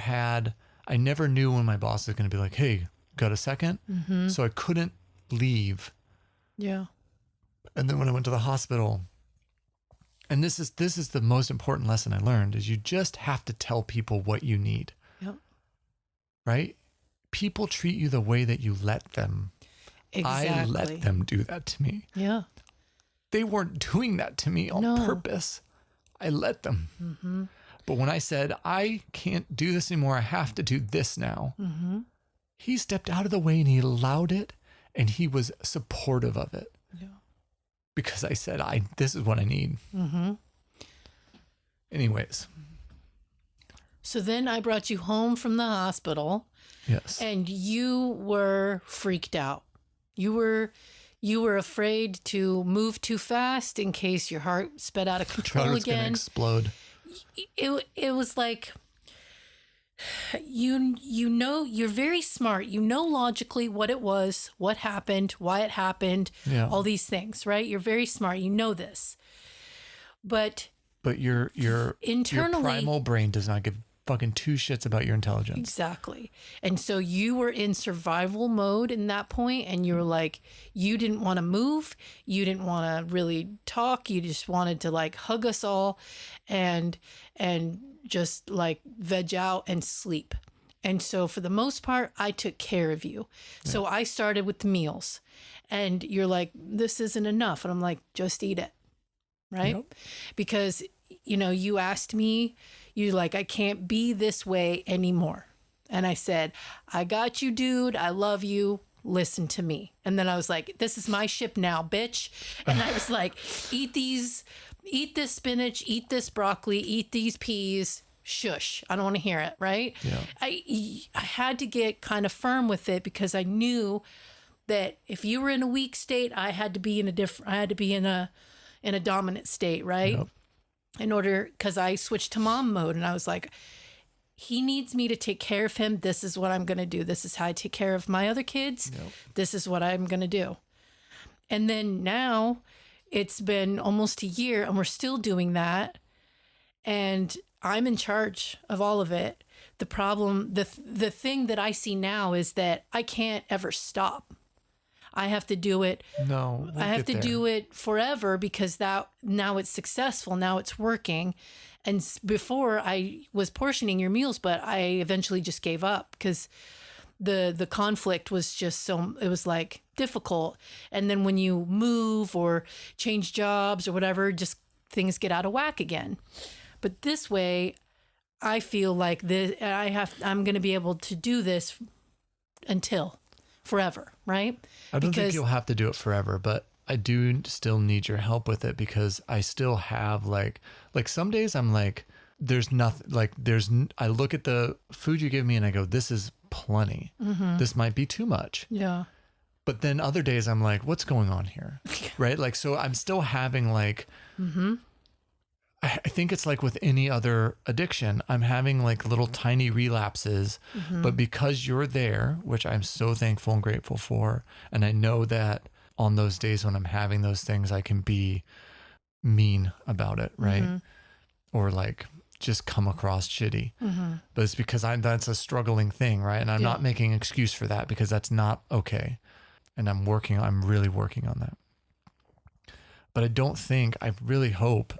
knew when my boss was going to be like, hey, got a second? Mm-hmm. So I couldn't leave. Yeah. And then when I went to the hospital, and this is the most important lesson I learned, is you just have to tell people what you need. Yep. Right? People treat you the way that you let them. Exactly. I let them do that to me. Yeah. They weren't doing that to me on purpose. I let them. Mm-hmm. But when I said, I can't do this anymore, I have to do this now, mm-hmm. he stepped out of the way and he allowed it, and he was supportive of it. Yeah. Because I said, this is what I need. Mm-hmm. Anyways. So then I brought you home from the hospital. Yes. And you were freaked out. You were afraid to move too fast in case your heart sped out of control It's again. Gonna explode. It was like, you're very smart. You know logically what it was, what happened, why it happened, all these things, right? You're very smart. You know this. But your internally, your primal brain does not give fucking two shits about your intelligence. Exactly. And so you were in survival mode in that point, and you were like, you didn't want to move. You didn't want to really talk. You just wanted to like hug us all and just like veg out and sleep. And so for the most part, I took care of you. Yeah. So I started with the meals, and you're like, this isn't enough. And I'm like, just eat it. Right. Yep. Because, you asked me, you're like, I can't be this way anymore. And I said, I got you, dude. I love you. Listen to me. And then I was like, this is my ship now, bitch. And I was like, eat this spinach, eat this broccoli, eat these peas. Shush. I don't want to hear it. Right. Yeah. I had to get kind of firm with it, because I knew that if you were in a weak state, I had to be in a dominant state. Right. Yep. Because I switched to mom mode, and I was like, he needs me to take care of him. This is what I'm going to do. This is how I take care of my other kids. Yep. This is what I'm going to do. And then now it's been almost a year, and we're still doing that. And I'm in charge of all of it. The problem, the thing that I see now is that I can't ever stop. I have to do it. No, I have to do it forever, because now it's successful. Now it's working. And before I was portioning your meals, but I eventually just gave up, because the conflict was just it was like difficult. And then when you move or change jobs or whatever, just things get out of whack again. But this way, I feel like I'm going to be able to do this until forever, right? I don't think you'll have to do it forever, but I do still need your help with it, because I still have like some days I'm like, there's nothing, I look at the food you give me and I go, this is plenty. Mm-hmm. This might be too much. Yeah. But then other days I'm like, what's going on here? Right? Like, so I'm still having like, mm-hmm. I think it's like with any other addiction, I'm having like little tiny relapses, mm-hmm. but because you're there, which I'm so thankful and grateful for, and I know that on those days when I'm having those things, I can be mean about it, right? Mm-hmm. Or like just come across shitty. Mm-hmm. But it's because that's a struggling thing, right? And I'm not making an excuse for that, because that's not okay. And I'm really working on that. But I really hope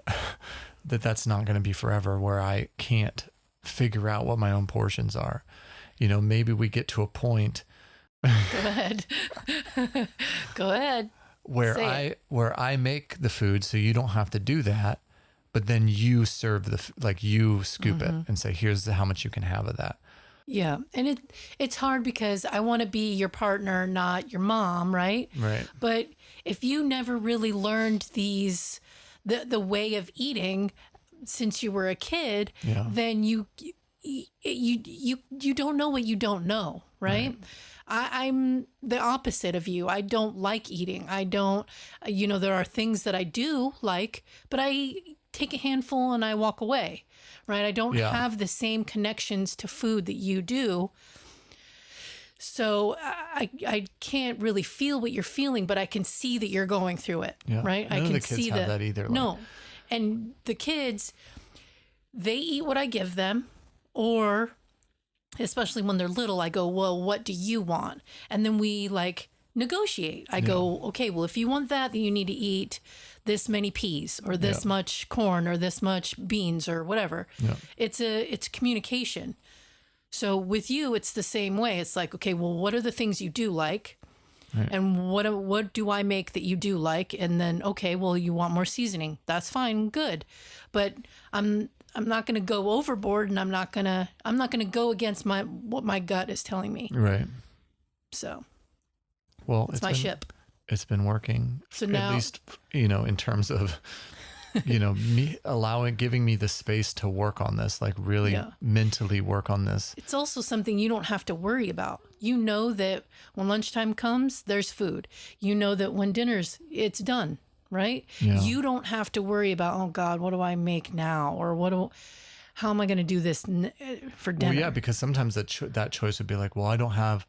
that that's not going to be forever, where I can't figure out what my own portions are. Maybe we get to a point. Go ahead. Go ahead. Where I make the food, so you don't have to do that, but then you serve you scoop mm-hmm. it and say, here's how much you can have of that. Yeah. And it's hard, because I want to be your partner, not your mom, right? Right. But if you never really learned the way of eating since you were a kid, then you don't know what you don't know, right? I'm the opposite of you. I don't like eating. I don't, there are things that I do like, but I take a handful and I walk away, right? I don't have the same connections to food that you do. So I can't really feel what you're feeling, but I can see that you're going through it, right? None I can of the kids see have that either. No. And the kids, they eat what I give them, or especially when they're little, I go, well, what do you want? And then we like negotiate. I go, okay, well, if you want that, then you need to eat this many peas or this much corn or this much beans or whatever. It's communication. So with you, it's the same way. It's like, okay, well, what are the things you do like? Right. And what do I make that you do like? And then, okay, well, you want more seasoning. That's fine, good. But I'm not going to go overboard, and I'm not going to go against what my gut is telling me. Right. So, well, it's my ship. It's been working. So now, at least, in terms of, me giving me the space to work on this, like really mentally work on this. It's also something you don't have to worry about. You know that when lunchtime comes, there's food. You know that when it's done, right? Yeah. You don't have to worry about, oh God, what do I make now? Or how am I going to do this for dinner? Well, yeah, because sometimes that choice would be like, well, I don't have,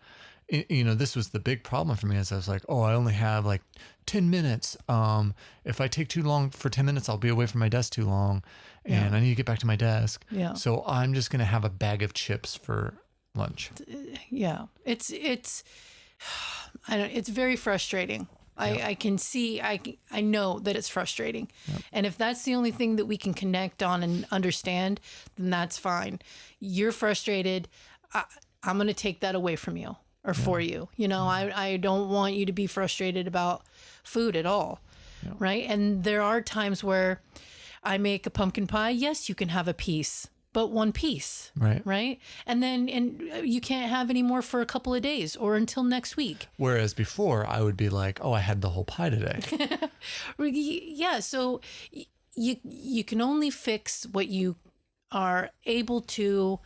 this was the big problem for me, is I was like, oh, I only have like 10 minutes. If I take too long for 10 minutes, I'll be away from my desk too long, and I need to get back to my desk. Yeah. So I'm just going to have a bag of chips for lunch. Yeah. It's very frustrating. I can see, I know that it's frustrating. Yep. And if that's the only thing that we can connect on and understand, then that's fine. You're frustrated. I'm going to take that away from you or for you. I don't want you to be frustrated about food at all. Yeah. Right. And there are times where I make a pumpkin pie. Yes, you can have a piece, but one piece. Right. And then you can't have any more for a couple of days or until next week. Whereas before I would be like, oh, I had the whole pie today. Yeah. So you can only fix what you are able to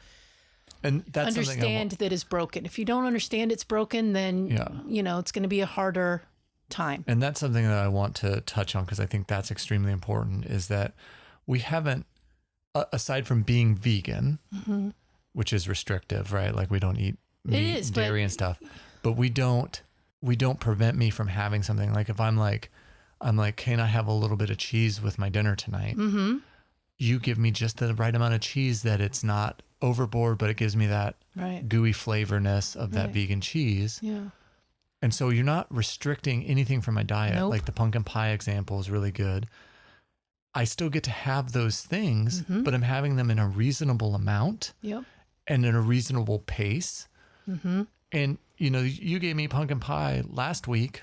and that's understand that is broken. If you don't understand it's broken, then, it's going to be a harder time. And that's something that I want to touch on, because I think that's extremely important, is that we haven't, aside from being vegan, which is restrictive, right? Like we don't eat meat, dairy and stuff, but we don't prevent me from having something. Like if I'm like, can I have a little bit of cheese with my dinner tonight? Mm-hmm. You give me just the right amount of cheese that it's not overboard, but it gives me that gooey flavorness of that vegan cheese. Yeah. And so you're not restricting anything from my diet. Nope. Like the pumpkin pie example is really good. I still get to have those things, but I'm having them in a reasonable amount and in a reasonable pace. Mm-hmm. And, you gave me pumpkin pie last week,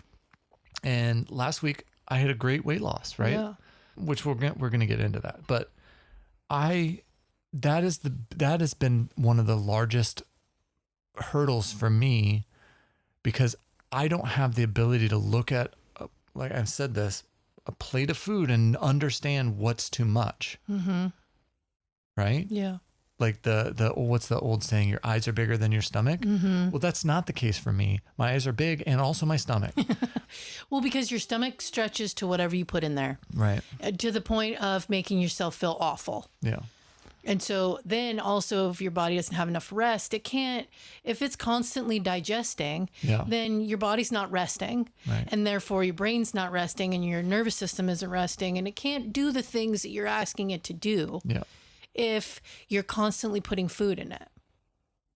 and last week I had a great weight loss, right? Yeah. Which we're going to get into that. But that has been one of the largest hurdles for me, because I don't have the ability to look at, like I've said this, a plate of food and understand what's too much. Mm-hmm. Right? Yeah. Like what's the old saying? Your eyes are bigger than your stomach. Mm-hmm. Well, that's not the case for me. My eyes are big, and also my stomach. Well, because your stomach stretches to whatever you put in there. Right. To the point of making yourself feel awful. Yeah. And so then also, if your body doesn't have enough rest, if it's constantly digesting, then your body's not resting. Right. And therefore your brain's not resting, and your nervous system isn't resting, and it can't do the things that you're asking it to do if you're constantly putting food in it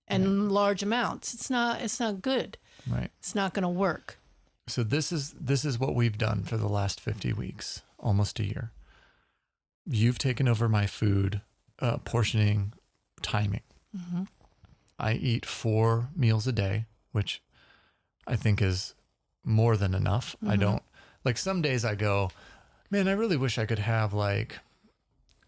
and large amounts. It's not good. Right. It's not going to work. So this is what we've done for the last 50 weeks, almost a year. You've taken over my food portioning timing. Mm-hmm. I eat 4 meals a day, which I think is more than enough. Mm-hmm. I don't, like, some days I go, man, I really wish I could have like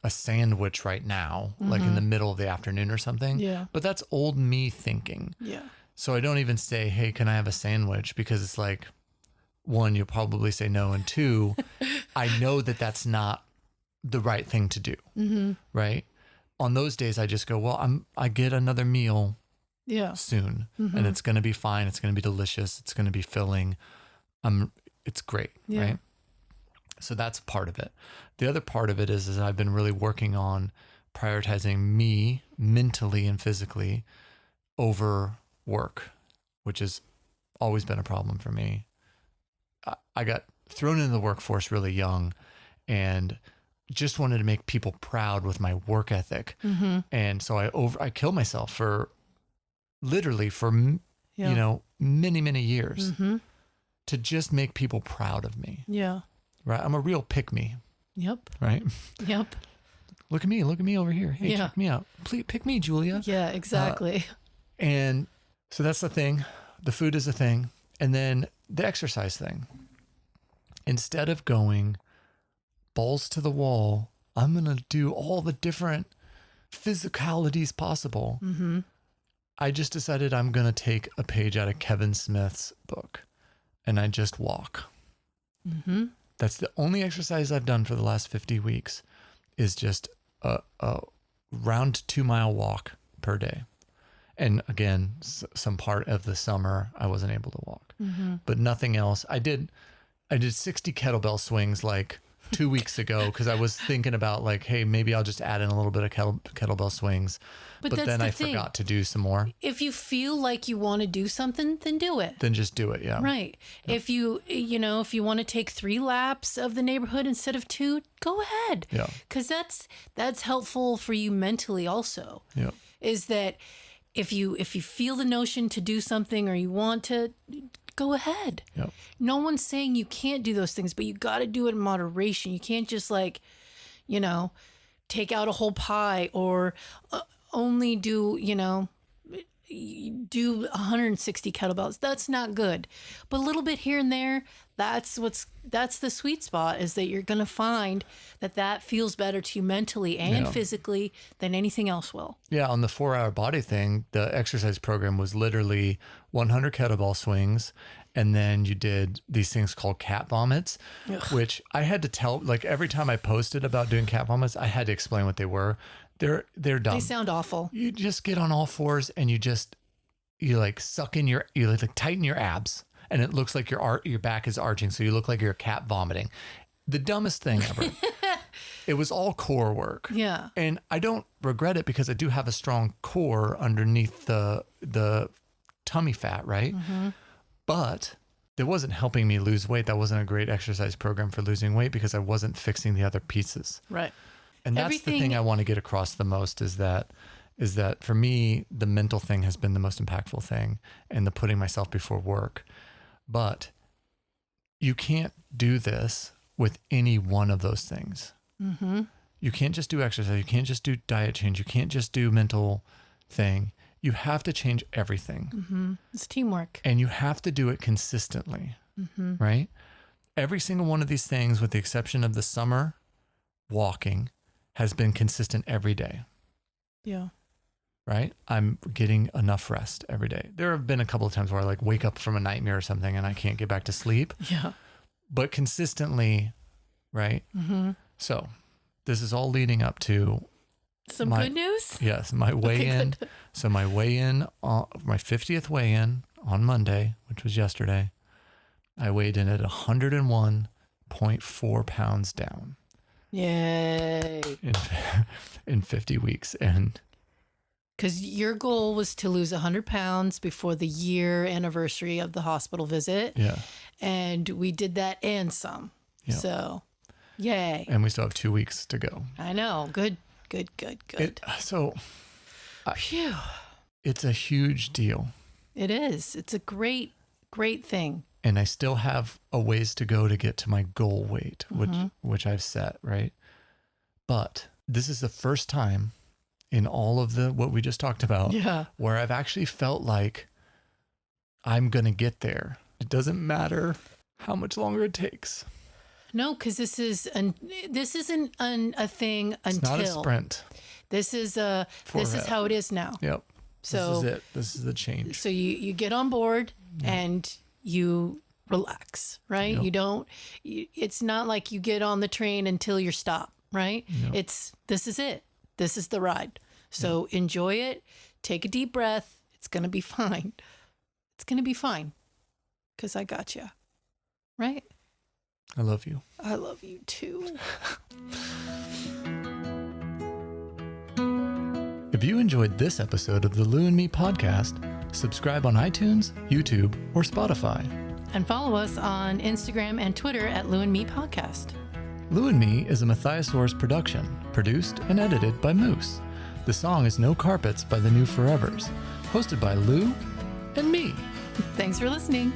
a sandwich right now, like in the middle of the afternoon or something. Yeah. But that's old me thinking. Yeah. So I don't even say, hey, can I have a sandwich? Because it's like, 1, you'll probably say no. And 2, I know that that's not the right thing to do. Mm-hmm. Right. on those days I just go, well, I get another meal soon and it's going to be fine. It's going to be delicious. It's going to be filling. It's great. Right. So that's part of it. The other part of it is I've been really working on prioritizing me mentally and physically over work, which has always been a problem for me. I got thrown into the workforce really young and just wanted to make people proud with my work ethic. And so I killed myself for literally you know, many, many years to just make people proud of me. Yeah. Right. I'm a real pick me. Yep. Right. Yep. Look at me over here. Hey, check me out. Please pick me, Julia. Yeah, exactly. And so that's the thing. The food is a thing. And then the exercise thing. Instead of going balls to the wall, I'm going to do all the different physicalities possible. I just decided I'm going to take a page out of Kevin Smith's book and I just walk. That's the only exercise I've done for the last 50 weeks is just a round 2-mile walk per day. And again, some part of the summer I wasn't able to walk, but nothing else. I did 60 kettlebell swings like 2 weeks ago because I was thinking about like, hey, maybe I'll just add in a little bit of kettlebell swings. But then I forgot to do some more. If you feel like you want to do something, then do it. Then just do it, yeah. Right. Yeah. If you want to take 3 laps of the neighborhood instead of 2, go ahead. Yeah. Because that's helpful for you mentally also. Yeah. Is that if you feel the notion to do something or you want to, go ahead. Yep. No one's saying you can't do those things, but you got to do it in moderation. You can't just take out a whole pie or only do 160 kettlebells. That's not good. But a little bit here and there, that's the sweet spot, is that you're going to find that feels better to you mentally and physically than anything else will. Yeah. On the 4-hour body thing, the exercise program was literally 100 kettlebell swings. And then you did these things called cat vomits, which I had to tell, like every time I posted about doing cat vomits, I had to explain what they were. They're dumb. They sound awful. You just get on all fours and you like suck in you like tighten your abs and it looks like your back is arching. So you look like you're a cat vomiting. The dumbest thing ever. It was all core work. Yeah. And I don't regret it because I do have a strong core underneath the tummy fat, right? But it wasn't helping me lose weight. That wasn't a great exercise program for losing weight because I wasn't fixing the other pieces. Right. And that's the thing I want to get across the most is that for me, the mental thing has been the most impactful thing and the putting myself before work. But you can't do this with any one of those things. You can't just do exercise. You can't just do diet change. You can't just do mental thing. You have to change everything. It's teamwork. And you have to do it consistently, right? Every single one of these things, with the exception of the summer walking, has been consistent every day. Yeah. Right? I'm getting enough rest every day. There have been a couple of times where I like wake up from a nightmare or something and I can't get back to sleep. Yeah. But consistently, right? So this is all leading up to some good news? Yes, my weigh-in. Okay, so my weigh-in, my 50th weigh-in on Monday, which was yesterday, I weighed in at 101.4 pounds down. Yay. In 50 weeks. And because your goal was to lose 100 pounds before the year anniversary of the hospital visit. Yeah. And we did that and some. Yeah. So, yay. And we still have 2 weeks to go. I know. Good. It's a huge deal. It is. It's a great thing. And I still have a ways to go to get to my goal weight, which I've set, right? But this is the first time in all of what we just talked about where I've actually felt like I'm going to get there. It doesn't matter how much longer it takes. No, because this isn't a thing until. It's not a sprint. This is how it is now. Yep. So this is it. This is the change. So you get on board and you relax, right? Yep. It's not like you get on the train until you're stopped, right? Yep. This is it. This is the ride. So enjoy it. Take a deep breath. It's going to be fine. It's going to be fine. Because I got you. Right? I love you. I love you too. If you enjoyed this episode of the Lou and Me podcast, subscribe on iTunes, YouTube, or Spotify. And follow us on Instagram and Twitter at Lou and Me Podcast. Lou and Me is a Matthiasaurus production, produced and edited by Moose. The song is No Carpets by the New Forevers, hosted by Lou and me. Thanks for listening.